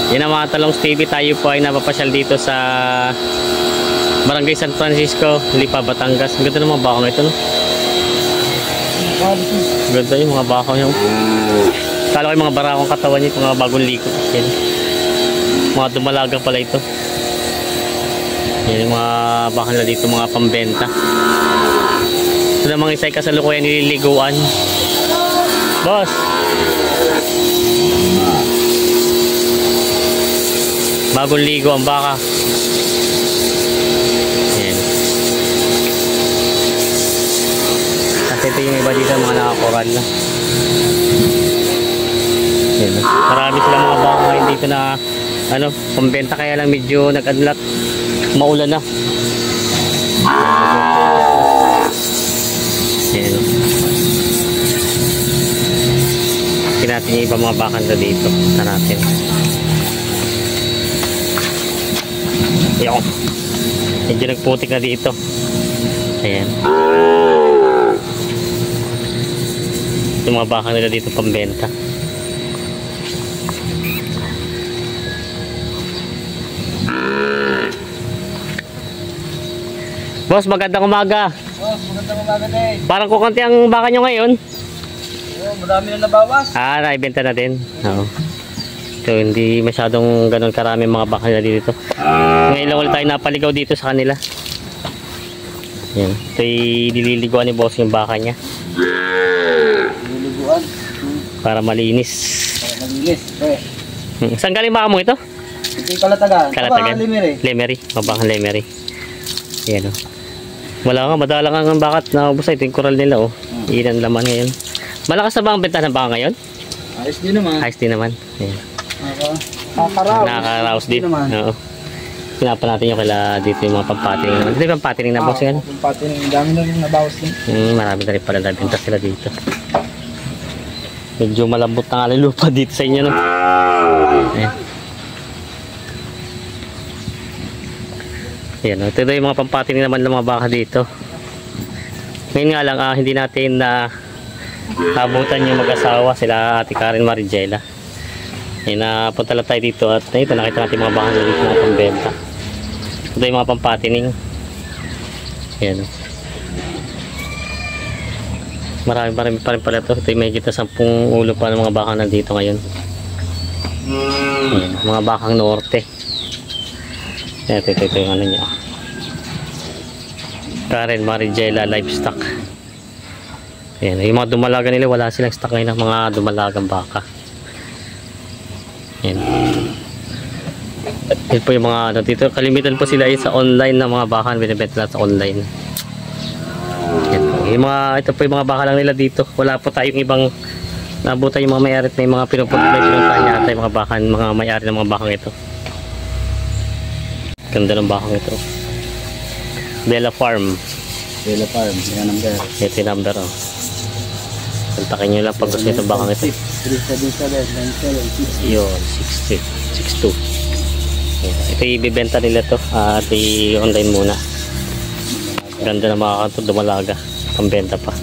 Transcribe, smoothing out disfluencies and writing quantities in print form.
Yan ang mga Talongs TV. Tayo po ay napapasyal dito sa Barangay San Francisco, Lipa, Batangas. Ang ganda ng mga bakang ito, no? Ganda yung mga bakang yung kala ko yung mga barakong katawan niya, mga bagong liko. Yan. Mga dumalagang pala ito. Yan yung mga bakang nila dito, mga pambenta. Ito na mga isa'y kasalukuyan nililiguan. Boss! Bagong ligo ang baka. Ayan. Kasi ito yung iba dito, mga nakakoral na. Ayan. Marami silang mga baka ngayon dito na ano, pambenta, kaya lang medyo nag-unlock, maulan na. Ayan. Tingnan natin yung iba mga baka na dito. Tingnan natin. Ayan. Medyo nagputik na dito. Ayan. Yung mga baka nila dito pambenta. Boss, magandang umaga. Boss, magandang umaga din. Parang kukunti ang baka nyo ngayon. Oh, marami na nabawas. Naibenta na din. Oo. So, hindi masyadong ganun karami mga baka nila dito. Ngayon lang ulit tayo napaligaw dito sa kanila. Yan. Ito'y nililiguan ni boss yung baka niya. Nililiguan. Para malinis. Para malinis. Saan galing baka mo ito? Ito yung Kalatagan. Kalatagan. Lemery. Lemery. Mabakang Lemery. Yan o. Wala nga. Madalang ang bakat. Naubos na. Ito yung koral nila o. Ilan laman ngayon. Malakas na ba ang benta ng baka ngayon? Ayos din naman. Ayos din naman. Ayan. Nakakaraos. Nakakaraos din. Oo. Pinapa natin yung kala dito yung mga pampatining naman. Dito yung pampatining na boss yan. Pampatining. Dami na rin nabawas din. Marami na rin pala nabenta sila dito. Medyo malambot na nga lupa dito sa inyo, no? Ayan. Ayan, ito na yung mga pampatining naman ng mga baka dito. Ngayon nga lang, hindi natin na abutan yung mag-asawa sila Ate Karen Marigela. Ayan, napunta lang tayo dito at ito nakita natin mga baka dito mga pambenta. Ito yung mga pampatining. Ayan. Marami pa rin pala ito. Ito yung may kita 10 ulo pa ng mga baka nandito ngayon. Ayan, mga bakang norte. Ito yung ano niya. Karen Marigela Livestock. Ayan, yung mga dumalaga nila, wala silang stock ngayon ng mga dumalagang baka. Ayan. Ito po yung mga ano dito. Kalimitan po sila sa online na mga baka. Binibenta sa online. Ayan. Yung mga, ito po yung mga baka lang nila dito. Wala po tayong ibang nabutan yung mga may-ari na yung mga pinuntahan niya ata yung mga baka, mga may-ari ng mga bakang ito. Ganda ng bakang ito. Bella Farm. Bella Farm. Yan ang gaya. Ito yung number, oh. Kontakin nyo lang pag gusto nyo itong bakang ito. 377-97-60. Yun, 62. Ito ibibenta nila to at i-online muna. Ganda na mga kanto, dumalaga. Pambenta pa.